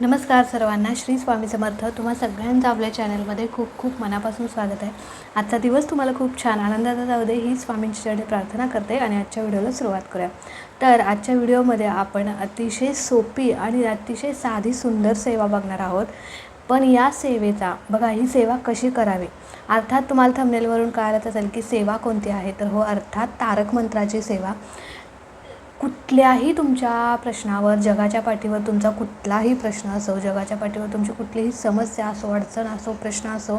नमस्कार सर्वांना. श्री स्वामी समर्थ. तुम्हा सगळ्यांचं आपल्या चॅनलमध्ये खूप खूप मनापासून स्वागत आहे. आजचा दिवस तुम्हाला खूप छान आनंदाचा जाऊ दे ही स्वामींची चरणी प्रार्थना करते आणि आजच्या व्हिडिओला सुरुवात करूया. तर आजच्या व्हिडिओमध्ये आपण अतिशय सोपी आणि अतिशय साधी सुंदर सेवा बघणार आहोत. पण या सेवेचा बघा, ही सेवा कशी करावी. अर्थात तुम्हाला थंबनेलवरून कळालंच असेल की सेवा कोणती आहे. तर हो, अर्थात तारक मंत्राची सेवा. कुठल्याही तुमच्या प्रश्नावर, जगाच्या पाठीवर तुमचा कुठलाही प्रश्न असो, जगाच्या पाठीवर तुमची कुठलीही समस्या असो, अडचण असो, प्रश्न असो,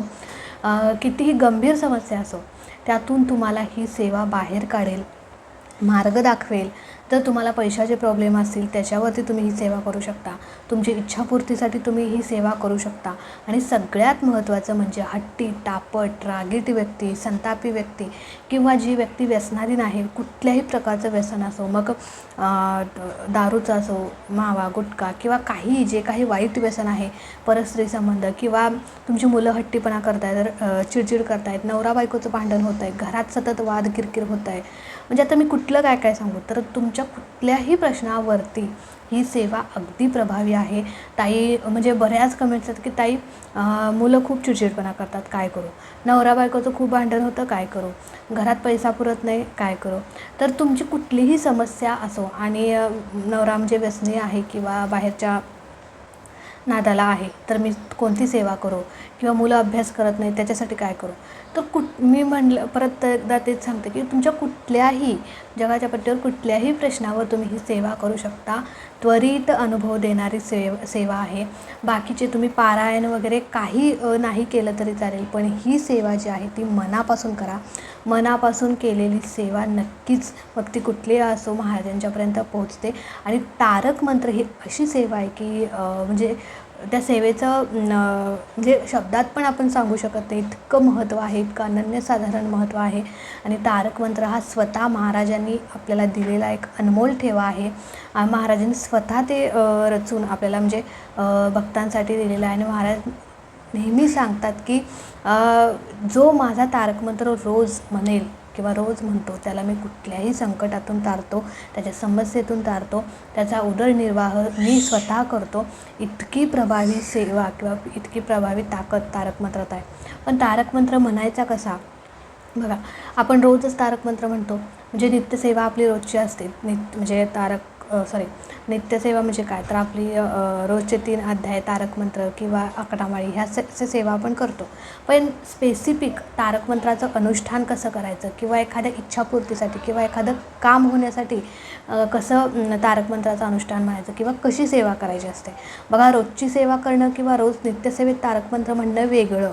कितीही गंभीर समस्या असो, त्यातून तुम्हाला ही सेवा बाहेर काढेल, मार्ग दाखवेल. जर तुम्हाला पैशाचे प्रॉब्लेम असतील त्याच्यावरती तुम्ही ही सेवा करू शकता. तुमची इच्छापूर्तीसाठी तुम्ही ही सेवा करू शकता. आणि सगळ्यात महत्त्वाचं म्हणजे हट्टी, तापट, रागीट व्यक्ती, संतापी व्यक्ती किंवा जी व्यक्ती व्यसनाधीन आहे, कुठल्याही प्रकारचं व्यसन असो, मग दारूचं असो, मावा, गुटखा किंवा काही जे काही वाईट व्यसन आहे, परस्त्री संबंध किंवा तुमची मुलं हट्टीपणा करतायत, चिडचिड करतायत, नवरा बायकोचं भांडण होतं आहे, घरात सतत वाद किरकिर होत आहे. म्हणजे आता मी कुठलं काय काय सांगू, तर तुमच्या कुठल्याही प्रश्नावरती ही सेवा अगदी प्रभावी आहे. ताई, म्हणजे बऱ्याच कमेंट्स आहेत की ताई, मुलं खूप चिडचिडपणा करतात, काय करू. नवरा बायकोचं खूप भांडण होतं, काय करू. घरात पैसा पुरत नाही, काय करू. तर तुमची कुठलीही समस्या असो आणि नवरा म्हणजे व्यसनी आहे किंवा बाहेरच्या नादाला आहे, तर मी कोणती सेवा करू. किंवा मुलं अभ्यास करत नाही, त्याच्यासाठी काय करू. तर मी म्हणलं, परत एकदा तेच सांगते की तुमच्या कुठल्याही जगाच्या पट्टीवर कुठल्याही प्रश्नावर तुम्ही ही सेवा करू शकता. त्वरित अनुभव देणारी सेवा आहे. बाकीचे तुम्ही पारायण वगैरे काही नाही केलं तरी चालेल, पण ही सेवा जी आहे ती मनापासून करा. मनापासून केलेली सेवा नक्कीच, मग ती कुठली असो, महाराजांच्यापर्यंत पोहोचते. आणि तारक मंत्र ही अशी सेवा आहे की म्हणजे त्या सेवेचं म्हणजे शब्दात पण आपण सांगू शकत नाही, इतकं महत्त्व आहे, इतकं अनन्यसाधारण महत्त्व आहे. आणि तारक मंत्र हा स्वतः महाराजांनी आपल्याला दिलेला एक अनमोल ठेवा आहे. महाराजांनी स्वतः ते रचून आपल्याला म्हणजे भक्तांसाठी दिलेलं आहे. आणि महाराज नेहमी सांगतात की जो माझा तारक मंत्र रोज म्हणेल किंवा रोज म्हणतो, त्याला मी कुठल्याही संकटातून तारतो, त्याच्या समस्येतून तारतो, त्याचा उदरनिर्वाह मी स्वतः करतो. इतकी प्रभावी सेवा किंवा इतकी प्रभावी ताकद तारक मंत्रात आहे. पण तारक मंत्र म्हणायचा कसा. बघा, आपण रोजच तारक मंत्र म्हणतो, म्हणजे नित्यसेवा आपली रोजची असते. म्हणजे नित्यसेवा म्हणजे काय, तर आपली रोजचे 3 अध्याय तारक मंत्र किंवा आकडामाळी ह्या सेवा आपण करतो. पण स्पेसिफिक तारक मंत्राचं अनुष्ठान कसं करायचं किंवा एखाद्या इच्छापूर्तीसाठी किंवा एखादं काम होण्यासाठी कसं तारक मंत्राचं अनुष्ठान म्हणायचं किंवा कशी सेवा करायची असते. बघा, रोजची सेवा करणं किंवा रोज नित्यसेवेत तारक मंत्र म्हणणं वेगळं.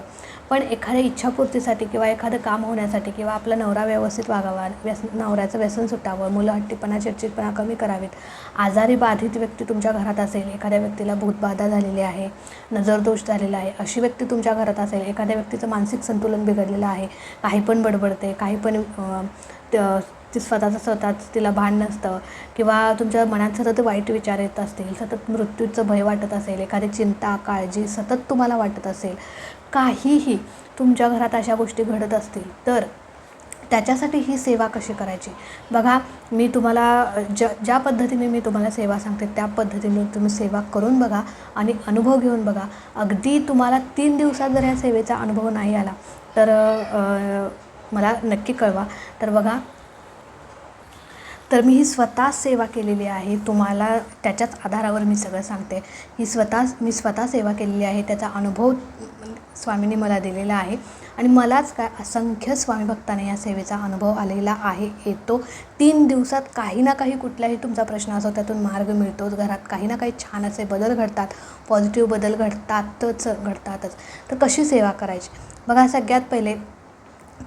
पण एखाद्या इच्छापूर्तीसाठी किंवा एखादं काम होण्यासाठी किंवा आपला नवरा व्यवस्थित वागावा, नवऱ्याचं व्यसन सुटावं, मुलं हट्टीपणा, चिडचिडपणा कमी करावेत, आजारी बाधित व्यक्ती तुमच्या घरात असेल, एखाद्या व्यक्तीला भूतबाधा झालेली आहे, नजरदोष झालेला आहे, अशी व्यक्ती तुमच्या घरात असेल, एखाद्या व्यक्तीचं मानसिक संतुलन बिघडलेलं आहे, काही पण बडबडते, काही पण ती स्वतःच तिला भान नसतं किंवा तुमच्या मनात सतत वाईट विचार येत असतील, सतत मृत्यूचं भय वाटत असेल, एखादी चिंता, काळजी सतत तुम्हाला वाटत असेल, काहीही तुमच्या घरात अशा गोष्टी घडत असतील, तर त्याच्यासाठी ही सेवा कशी करायची. बघा, मी तुम्हाला ज्या पद्धतीने मी तुम्हाला सेवा सांगते त्या पद्धतीने तुम्ही सेवा करून बघा आणि अनुभव घेऊन बघा. अगदी तुम्हाला 3 दिवसात जर ह्या सेवेचा अनुभव नाही आला तर मला नक्की कळवा. तर बघा, तर मी ही स्वतः सेवा केलेली आहे. तुम्हाला त्याच्याच आधारावर मी सगळं सांगते. मी स्वतः सेवा केलेली आहे, त्याचा अनुभव स्वामींनी मला दिलेला आहे. आणि मलाच काय, असंख्य स्वामी भक्तांना या सेवेचा अनुभव आलेला आहे, येतो. 3 दिवसात काही ना काही कुठलाही तुमचा प्रश्न असो त्यातून मार्ग मिळतोच. घरात काही ना काही छान असे बदल घडतात, पॉझिटिव्ह बदल घडतातच. तर कशी सेवा करायची. बघा, सगळ्यात पहिले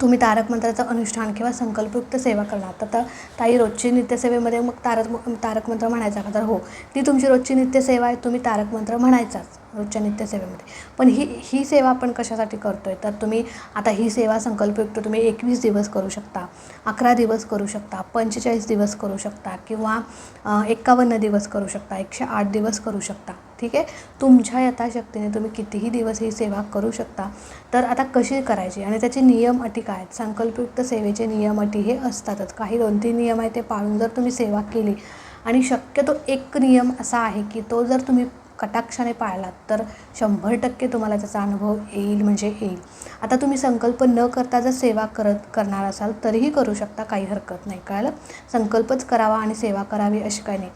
तुम्ही तारक मंत्राचं अनुष्ठान किंवा संकल्पयुक्त सेवा करणार. तर ताई, रोजची नित्यसेवेमध्ये मग तारक मंत्र म्हणायचा का, तर हो, ती तुमची रोजची नित्यसेवा आहे, तुम्ही तारक मंत्र म्हणायचाच रोजच्या नित्यसेवेमध्ये. पण ही सेवा आपण कशासाठी करतो आहे, तर तुम्ही आता ही सेवा संकल्पयुक्त तुम्ही 21 दिवस करू शकता, 11 दिवस करू शकता, 45 दिवस करू शकता किंवा 51 दिवस करू शकता, 108 दिवस करू शकता. ठीक आहे, तुमच्या यथाशक्तीने तुम्ही कितीही दिवस ही सेवा करू शकता. तर आता कशी करायची आणि त्याचे नियम अटी काय आहेत. संकल्पयुक्त सेवेचे नियम अटी हे असतातच. काही 2-3 नियम आहे, ते पाळून जर तुम्ही सेवा केली, आणि शक्यतो एक नियम असा आहे की तो जर तुम्ही कटाक्षाने पाळलात तर 100% तुम्हाला त्याचा अनुभव येईल म्हणजे येईल. आता तुम्ही संकल्प न करता जर सेवा करणार असाल तरीही करू शकता, काही हरकत नाही. कळलं? संकल्पच करावा आणि सेवा करावी अशी काही नाही.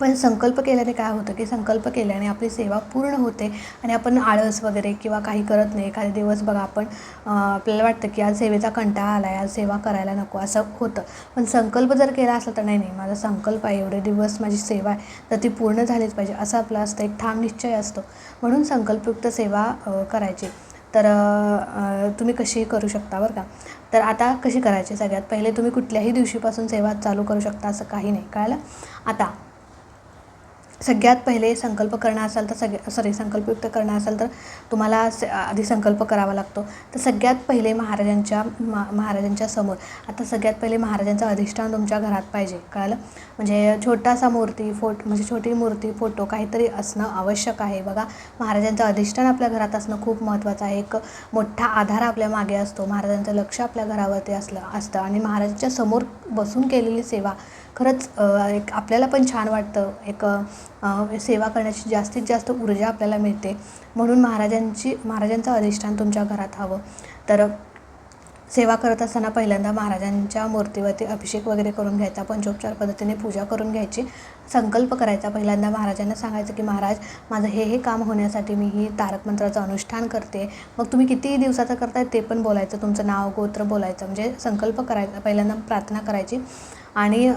पण संकल्प केल्याने काय होतं की संकल्प केल्याने आपली सेवा पूर्ण होते आणि आपण आळस वगैरे किंवा काही करत नाही. एखादे दिवस बघा आपण आपल्याला वाटतं की आज सेवेचा कंटाळा आला आहे, आज सेवा करायला नको असं होतं. पण संकल्प जर केला असला तर नाही माझा संकल्प आहे, एवढे दिवस माझी सेवा आहे तर ती पूर्ण झालीच पाहिजे असं आपलं असतं, एक ठाम निश्चय असतो. म्हणून संकल्पयुक्त सेवा करायची. तर तुम्ही कशीही करू शकता बरं का. तर आता कशी करायची, सगळ्यात पहिले तुम्ही कुठल्याही दिवशीपासून सेवा चालू करू शकता असं काही नाही. कळलं? आता सगळ्यात पहिले संकल्प करणं असेल तर संकल्पयुक्त करणं असेल तर तुम्हाला आधी संकल्प करावा लागतो. तर सगळ्यात पहिले महाराजांच्या समोर, आता सगळ्यात पहिले महाराजांचं अधिष्ठान तुमच्या घरात पाहिजे. कळलं? म्हणजे छोटासा मूर्ती म्हणजे छोटी मूर्ती, फोटो काहीतरी असणं आवश्यक आहे. बघा, महाराजांचं अधिष्ठान आपल्या घरात असणं खूप महत्त्वाचं आहे. एक मोठा आधार आपल्या मागे असतो. महाराजांचं लक्ष आपल्या घरावरती असतं आणि महाराजांच्या समोर बसून केलेली सेवा खरंच एक आपल्याला पण छान वाटतं. एक सेवा करण्याची जास्तीत जास्त ऊर्जा आपल्याला मिळते. म्हणून महाराजांचं अधिष्ठान तुमच्या घरात हवं. तर सेवा करत असताना पहिल्यांदा महाराजांच्या मूर्तीवरती अभिषेक वगैरे करून घ्यायचा, पंचोपचार पद्धतीने पूजा करून घ्यायची, संकल्प करायचा. पहिल्यांदा महाराजांना सांगायचं की महाराज, माझं हे काम होण्यासाठी मी ही तारक मंत्राचं अनुष्ठान करते. मग तुम्ही किती दिवसाचं करताय ते पण बोलायचं, तुमचं नाव गोत्र बोलायचं, म्हणजे संकल्प करायचा. पहिल्यांदा प्रार्थना करायची आणि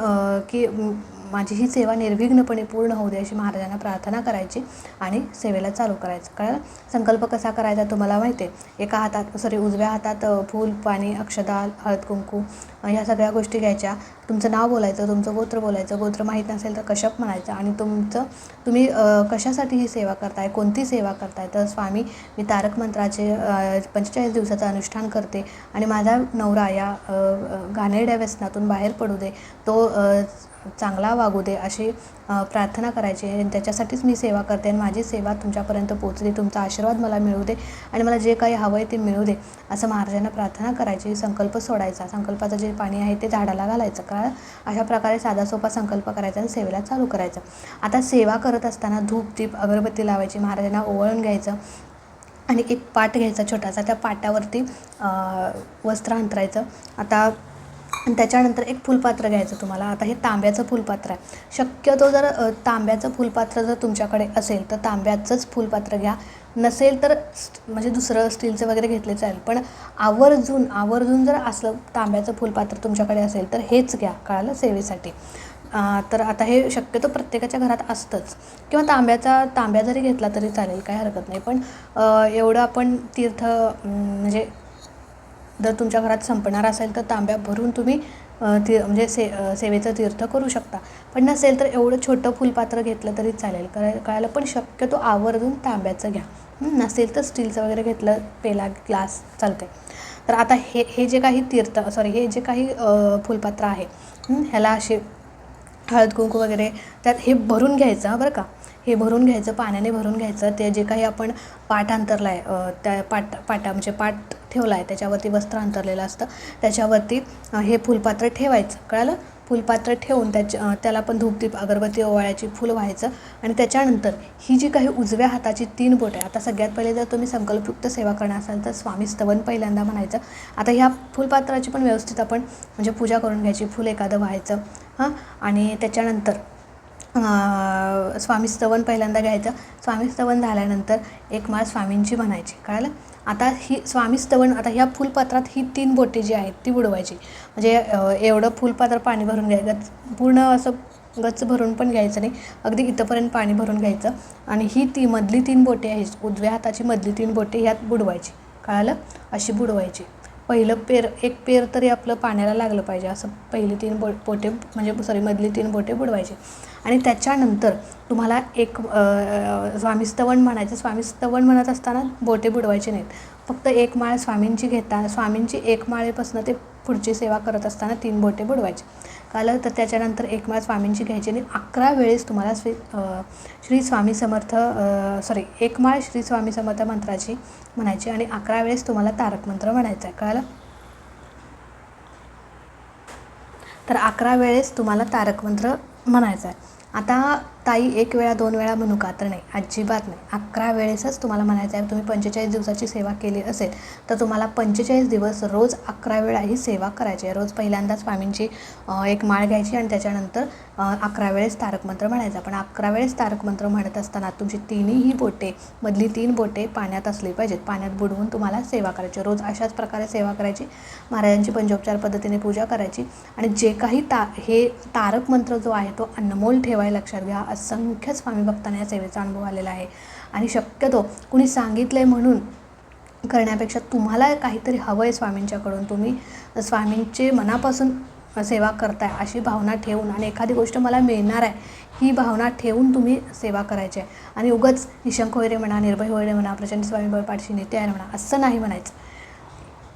की माझी ही सेवा निर्विघ्नपणे पूर्ण होऊ दे अशी महाराजांना प्रार्थना करायची आणि सेवेला चालू करायचं. कळलं? संकल्प कसा करायचा तुम्हाला माहिती आहे. उजव्या हातात फूल, पाणी, अक्षता, हळद कुंकू ह्या सगळ्या गोष्टी घ्यायच्या. तुमचं नाव बोलायचं, तुमचं गोत्र बोलायचं, गोत्र माहीत नसेल तर कश्यप म्हणायचं आणि तुम्ही कशासाठी ही सेवा करताय, कोणती सेवा करताय. तर स्वामी, मी तारक मंत्राचे 45 दिवसाचं अनुष्ठान करते आणि माझा नवरा या घाणेरड्या व्यसनातून बाहेर पडू दे, तो चांगला वागू दे अशी प्रार्थना करायची आणि त्याच्यासाठीच मी सेवा करते आणि माझी सेवा तुमच्यापर्यंत पोचली, तुमचा आशीर्वाद मला मिळू दे आणि मला जे काही हवं आहे ते मिळू दे असं महाराजांना प्रार्थना करायची. संकल्प सोडायचा, संकल्पाचं जे पाणी आहे ते झाडाला घालायचं. कारण अशा प्रकारे साधा सोपा संकल्प करायचा आणि सेवेला चालू करायचं. आता सेवा करत असताना धूप, दीप, अगरबत्ती लावायची, महाराजांना ओवाळून घ्यायचं आणि एक पाट घ्यायचा छोटासा, त्या पाटावरती वस्त्र अंतरायचं. आता त्याच्यानंतर एक फुलपात्र घ्यायचं तुम्हाला. आता हे तांब्याचं फुलपात्र आहे. शक्यतो जर तांब्याचं फुलपात्र जर तुमच्याकडे असेल तर तांब्याचंच फुलपात्र घ्या. नसेल तर म्हणजे दुसरं स्टीलचं वगैरे घेतले चालेल. पण आवर्जून जर असलं तांब्याचं फुलपात्र तुमच्याकडे असेल तर हेच घ्या. कळालं? सेवेसाठी. तर आता हे शक्यतो प्रत्येकाच्या घरात असतंच किंवा तांब्या जरी घेतला तरी चालेल, काही हरकत नाही. पण एवढं आपण तीर्थ म्हणजे जर तुमच्या घरात संपणार असेल तर तांब्या भरून तुम्ही म्हणजे सेवेचं तीर्थ करू शकता. पण नसेल तर एवढं छोटं फुलपात्र घेतलं तरी चालेल. कळालं? पण शक्यतो आवर्जून तांब्याचं घ्या. नसेल तर स्टीलचं वगैरे घेतलं, पेला, ग्लास चालते. तर आता हे जे काही फुलपात्र आहे ह्याला असे हळद कुंकू वगैरे त्यात हे भरून घ्यायचं बरं का. हे भरून घ्यायचं, पाण्याने भरून घ्यायचं. ते जे काही आपण पाट अंतरला आहे त्या म्हणजे पाट ठेवला आहे त्याच्यावरती वस्त्र अंतरलेलं असतं, त्याच्यावरती हे फुलपात्र ठेवायचं. कळालं? फुलपात्र ठेवून त्याला पण धूपदीप अगरबत्ती ओवाळायची, फुल व्हायचं आणि त्याच्यानंतर ही जी काही उजव्या हाताची 3 बोटे, आता सगळ्यात पहिले जर तुम्ही संकल्पयुक्त सेवा करणार असाल तर स्वामी स्तवन पहिल्यांदा म्हणायचं. आता ह्या फुलपात्राची पण व्यवस्थित आपण म्हणजे पूजा करून घ्यायची, फुल एखादं व्हायचं आणि त्याच्यानंतर स्वामी स्तवन पहिल्यांदा घ्यायचं. स्वामी स्तवन झाल्यानंतर एक माळ स्वामींची म्हणायची. कळालं? आता ही स्वामी स्तवन, आता ह्या फुलपात्रात ही 3 बोटे जी आहेत ती बुडवायची. म्हणजे एवढं फुलपात्र पाणी भरून घ्यायचं, पूर्ण असं गच्च भरून पण घ्यायचं नाही, अगदी इथंपर्यंत पाणी भरून घ्यायचं आणि ही मधली 3 बोटे आहेत, उजव्या हाताची मधली 3 बोटे ह्यात बुडवायची. कळालं? अशी बुडवायची. एक पेर तरी आपलं पाण्याला लागलं पाहिजे असं पहिली 3 बोटे मधली 3 बोटे बुडवायची. आणि त्याच्यानंतर तुम्हाला एक स्वामी स्तवन म्हणायचं. स्वामी स्तवन म्हणत असताना बोटे बुडवायचे नाहीत, फक्त एक माळ स्वामींची घेता, स्वामींची एक माळेपासून ते पुढची सेवा करत असताना 3 बोटे बुडवायची. कळलं? तर त्याच्यानंतर एक माळ स्वामींची घ्यायची आणि 11 वेळेस तुम्हाला श्री स्वामी समर्थ एक माळ श्री स्वामी समर्थ मंत्राची म्हणायची आणि 11 वेळेस तुम्हाला तारक मंत्र म्हणायचा आहे. कळलं? तर 11 वेळेस तुम्हाला तारक मंत्र म्हणायचा आहे. आता ताई 1 वेळा 2 वेळा म्हणू का? तर नाही, अजिबात नाही. 11 वेळेसच तुम्हाला म्हणायचं आहे. तुम्ही 45 दिवसाची सेवा केली असेल तर तुम्हाला 45 दिवस रोज 11 वेळा ही सेवा करायची आहे. रोज पहिल्यांदा स्वामींची एक माळ घ्यायची आणि त्याच्यानंतर 11 वेळेस तारक मंत्र म्हणायचा. पण 11 वेळेस तारक मंत्र म्हणत असताना तुमची तिन्ही बोटे, मधली 3 बोटे पाण्यात असली पाहिजेत. पाण्यात बुडवून तुम्हाला सेवा करायची. रोज अशाच प्रकारे सेवा करायची. महाराजांची पंचोपचार पद्धतीने पूजा करायची आणि जे काही हे तारक मंत्र जो आहे तो अनमोल ठेवायला लक्षात घ्या. असंख्य स्वामी भक्तांना या सेवेचा अनुभव आलेला आहे आणि शक्यतो कुणी सांगितलं आहे म्हणून करण्यापेक्षा तुम्हाला काहीतरी हवं आहे स्वामींच्याकडून, तुम्ही स्वामींचे मनापासून सेवा करताय अशी भावना ठेवून आणि एखादी गोष्ट मला मिळणार आहे ही भावना ठेवून तुम्ही सेवा करायची आहे. आणि उगाच निशंक होय रे म्हणा, निर्भय होय रे म्हणा, प्रचंड स्वामी बळ पाठशी नित्य आहे म्हणा, असं नाही म्हणायचं.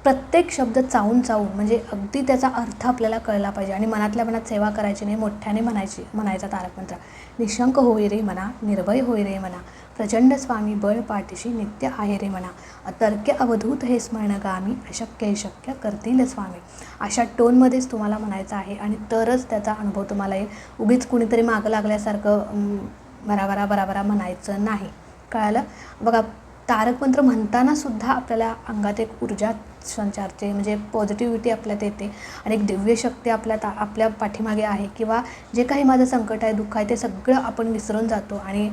प्रत्येक शब्द चावून म्हणजे अगदी त्याचा अर्थ आपल्याला कळला पाहिजे आणि मनातल्या मनात सेवा करायची नाही, मोठ्याने म्हणायचा तारक मंत्र. निशंक होय रे म्हणा, निर्भय होय रे म्हणा, प्रचंड स्वामी बळ पाठीशी नित्य आहे रे म्हणा, अतर्क्य अवधूत हे स्मरणगामी, अशक्य शक्य करतील स्वामी. अशा टोनमध्येच तुम्हाला म्हणायचं आहे आणि तरच त्याचा अनुभव तुम्हाला येईल. उगीच कुणीतरी मागं लागल्यासारखं बराबरा म्हणायचं नाही. कळालं? बघा, तारक मंत्र म्हणतानासुद्धा आपल्याला अंगात एक ऊर्जा संचारते, म्हणजे पॉझिटिव्हिटी आपल्यात येते आणि एक दिव्य शक्ती आपल्या पाठीमागे आहे किंवा जे काही माझं संकट आहे, दुःख आहे, ते सगळं आपण विसरून जातो. आणि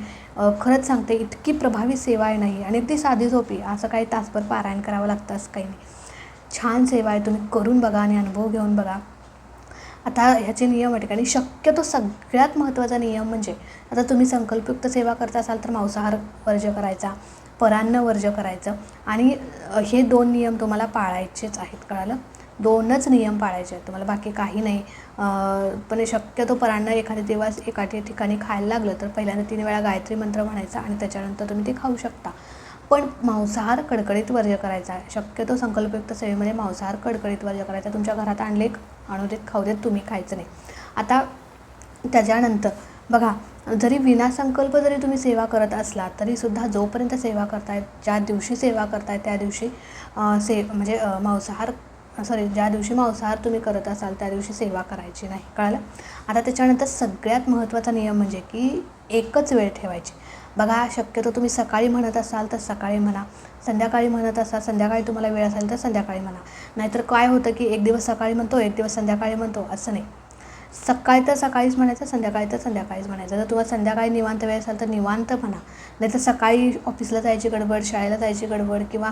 खरंच सांगते, इतकी प्रभावी सेवा आहे नाही आणि ती साधी सोपी, असं काही तासभर पारायण करावं लागतं असं काही नाही. छान सेवा आहे, तुम्ही करून बघा आणि अनुभव घेऊन बघा. आता ह्याचे नियम आहे आणि शक्यतो सगळ्यात महत्त्वाचा नियम म्हणजे, आता तुम्ही संकल्पयुक्त सेवा करता असाल तर मांसाहार वर्ज्य करायचा, परान्न वर्ज्य करायचं आणि हे 2 नियम तुम्हाला पाळायचेच आहेत. कळालं? 2च नियम पाळायचे आहेत तुम्हाला, बाकी काही नाही. पण शक्यतो परान्न एखाद्या दिवस एका ठिकाणी खायला लागलं तर पहिल्यांदा 3 वेळा गायत्री मंत्र म्हणायचा आणि त्याच्यानंतर तुम्ही ते खाऊ शकता. पण मांसाहार कडकडीत वर्ज्य करायचा आहे. शक्यतो संकल्पयुक्त सेवेमध्ये मांसाहार कडकडीत वर्ज्य करायचा. तुमच्या घरात आणू देत, खाऊ देत, तुम्ही खायचं नाही. आता त्याच्यानंतर बघा, जरी विनासंकल्प जरी तुम्ही सेवा करत असला तरीसुद्धा जोपर्यंत सेवा करताय, ज्या दिवशी सेवा करताय त्या दिवशी ज्या दिवशी मांसाहार तुम्ही करत असाल त्या दिवशी सेवा करायची नाही. कळालं? आता त्याच्यानंतर सगळ्यात महत्त्वाचा नियम म्हणजे की एकच वेळ ठेवायची. बघा, शक्यतो तुम्ही सकाळी म्हणत असाल तर सकाळी म्हणा, संध्याकाळी म्हणत असाल, संध्याकाळी तुम्हाला वेळ असेल तर संध्याकाळी म्हणा. नाहीतर काय होतं की एक दिवस सकाळी म्हणतो, एक दिवस संध्याकाळी म्हणतो, असं नाही. सकाळी तर सकाळीच म्हणायचं, संध्याकाळी तर संध्याकाळीच म्हणायचं. जर तुम्हाला संध्याकाळी निवांत वेळ असाल तर निवांत म्हणा, नाहीतर सकाळी ऑफिसला जायची गडबड, शाळेला जायची गडबड किंवा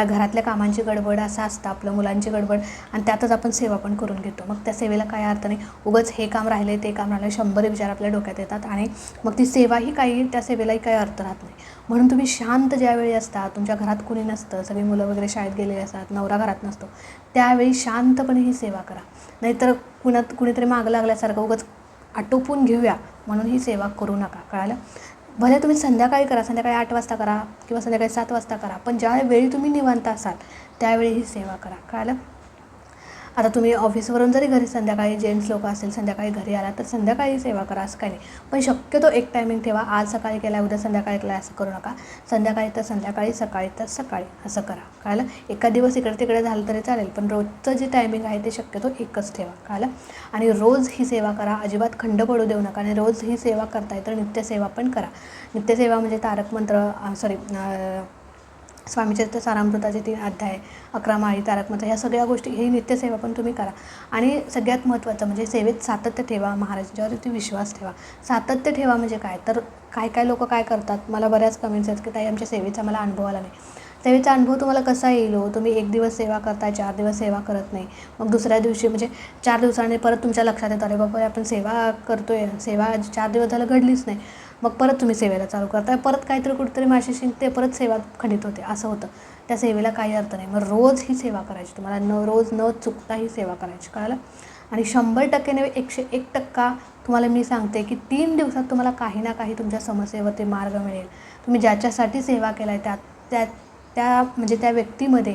घरातल्या कामांची गडबड असं असतं आपलं, मुलांची गडबड, आणि त्यातच आपण सेवा पण करून घेतो. मग त्या सेवेला काय अर्थ नाही. उगाच हे काम राहिले, ते काम राहिलं, 100 विचार आपल्या डोक्यात येतात आणि मग ती सेवाही त्या सेवेलाही काही अर्थ राहत नाही. म्हणून तुम्ही शांत ज्यावेळी असता, तुमच्या घरात कुणी नसतं, सगळी मुलं वगैरे शाळेत गेलेली असतात, नवरा घरात नसतो, त्यावेळी शांतपणे ही सेवा करा. नाहीतर कुणीतरी मागं लागल्यासारखं उगाच आटोपून घेऊया म्हणून ही सेवा करू नका. कळालं? भले तुम्ही संध्याकाळी करा, संध्याकाळी 8 वाजता करा किंवा संध्याकाळी 7 वाजता करा, पण ज्यावेळी तुम्ही निवांत असाल त्यावेळी ही सेवा करा. कळालं? आता तुम्ही ऑफिसवरून जरी घरी संध्याकाळी जेंट्स लोक असेल, संध्याकाळी घरी आला तर संध्याकाळी सेवा करा, असं काही नाही. पण शक्यतो एक टायमिंग ठेवा. आज सकाळी केला, उद्या संध्याकाळी केला, असं करू नका. संध्याकाळी तर संध्याकाळी, सकाळी तर सकाळी, असं करा. कळालं? एका दिवस इकडे तिकडे झालं तरी चालेल, पण रोजचं जे टायमिंग आहे ते शक्यतो एकच ठेवा. कळालं? आणि रोज ही सेवा करा, अजिबात खंड पडू देऊ नका. आणि रोज ही सेवा करताय तर नित्यसेवा पण करा. नित्यसेवा म्हणजे तारक मंत्र, स्वामीचरित्र सारामृताचे 3 अध्याय, 11 माळी, तारक मंत्र, ह्या सगळ्या गोष्टी, ही नित्यसेवा पण तुम्ही करा. आणि सगळ्यात महत्त्वाचं म्हणजे सेवेत सातत्य ठेवा, महाराजांच्यावरती विश्वास ठेवा. सातत्य ठेवा म्हणजे काय तर, काय लोक काय करतात, मला बऱ्याच कमेंट्स आहेत की ताई आमच्या सेवेचा मला अनुभव आला नाही. सेवेचा अनुभव तुम्हाला कसा येईल हो? तुम्ही 1 दिवस सेवा करताय, 4 दिवस सेवा करत नाही, मग दुसऱ्या दिवशी म्हणजे 4 दिवसांनी परत तुमच्या लक्षात येतं, अरे बाबा आपण सेवा करतोय, सेवा 4 दिवस झालं घडलीच नाही. मग परत तुम्ही सेवेला चालू करताय, परत काहीतरी कुठेतरी माशी शिंकते, परत सेवा खंडित होते, असं होतं. त्या सेवेला काही अर्थ नाही. मग रोज ही सेवा करायची, तुम्हाला रोज न चुकता ही सेवा करायची. कळालं? आणि 100% नव्हे, 101% तुम्हाला मी सांगते की 3 दिवसात तुम्हाला काही ना काही तुमच्या समस्येवरती मार्ग मिळेल. तुम्ही ज्याच्यासाठी सेवा केला आहे त्या व्यक्तीमध्ये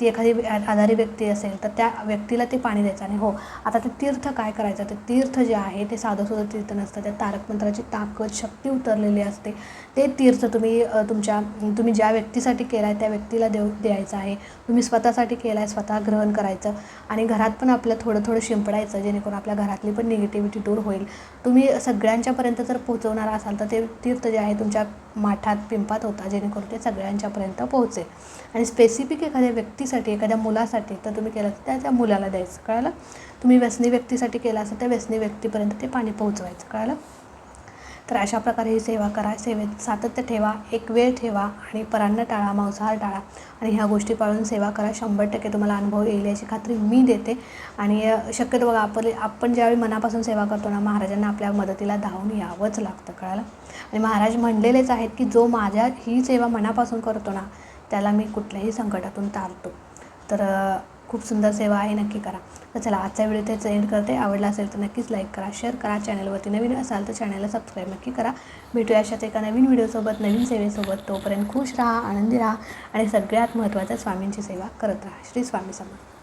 ती एखादी आजारी व्यक्ती असेल तर त्या व्यक्तीला ते पाणी द्यायचं. आणि हो, आता ते तीर्थ काय करायचं, ते तीर्थ जे आहे ते साधंसुधं तीर्थ नसतं, त्या तारक मंत्राची ताकद शक्ती उतरलेली असते. ते तीर्थ तुम्ही ज्या व्यक्तीसाठी केला आहे त्या व्यक्तीला द्यायचं आहे. तुम्ही स्वतःसाठी केला आहे, स्वतः ग्रहण करायचं आणि घरात पण आपलं थोडं थोडं शिंपडायचं, जेणेकरून आपल्या घरातली पण निगेटिव्हिटी दूर होईल. तुम्ही सगळ्यांच्यापर्यंत जर पोहोचवणार असाल तर ते तीर्थ जे आहे तुमच्या माठात पिंपात होता, जेणेकरून ते सगळ्यांच्यापर्यंत पोहोचेल. आणि स्पेसिफिक एखाद्या व्यक्तीसाठी, एखाद्या मुलासाठी तर तुम्ही केलं तर त्या मुलाला द्यायचं. कळालं? तुम्ही व्यसनी व्यक्तीसाठी केला असेल त्या व्यसनी व्यक्तीपर्यंत ते पाणी पोहोचवायचं. कळालं? तर अशा प्रकारे ही सेवा करा. सेवेत सातत्य ठेवा, एक वेळ ठेवा आणि परान्न टाळा, मांसाहार टाळा आणि ह्या गोष्टी पाळून सेवा करा. 100% तुम्हाला अनुभव येईल याची खात्री मी देते. आणि शक्यतो बघा, आपण ज्यावेळी मनापासून सेवा करतो ना, महाराजांना आपल्या मदतीला धावून यावंच लागतं. कळालं? आणि महाराज म्हणलेलेच आहेत की जो माझ्या ही सेवा मनापासून करतो ना त्याला मी कुठल्याही संकटातून तारतो. तर खूप सुंदर सेवा आहे, नक्की करा. तर चला, आजचा व्हिडिओ इथेच एंड करते. आवडला असेल तर नक्कीच लाईक करा, शेअर करा. चॅनलवरती नवीन असाल तर चॅनलला सबस्क्राईब नक्की करा. भेटूया अशाच एका नवीन व्हिडिओसोबत, नवीन सेवेसोबत. तोपर्यंत खुश राहा, आनंदी राहा आणि सगळ्यात महत्त्वाचं स्वामींची सेवा करत राहा. श्री स्वामी समर्थ.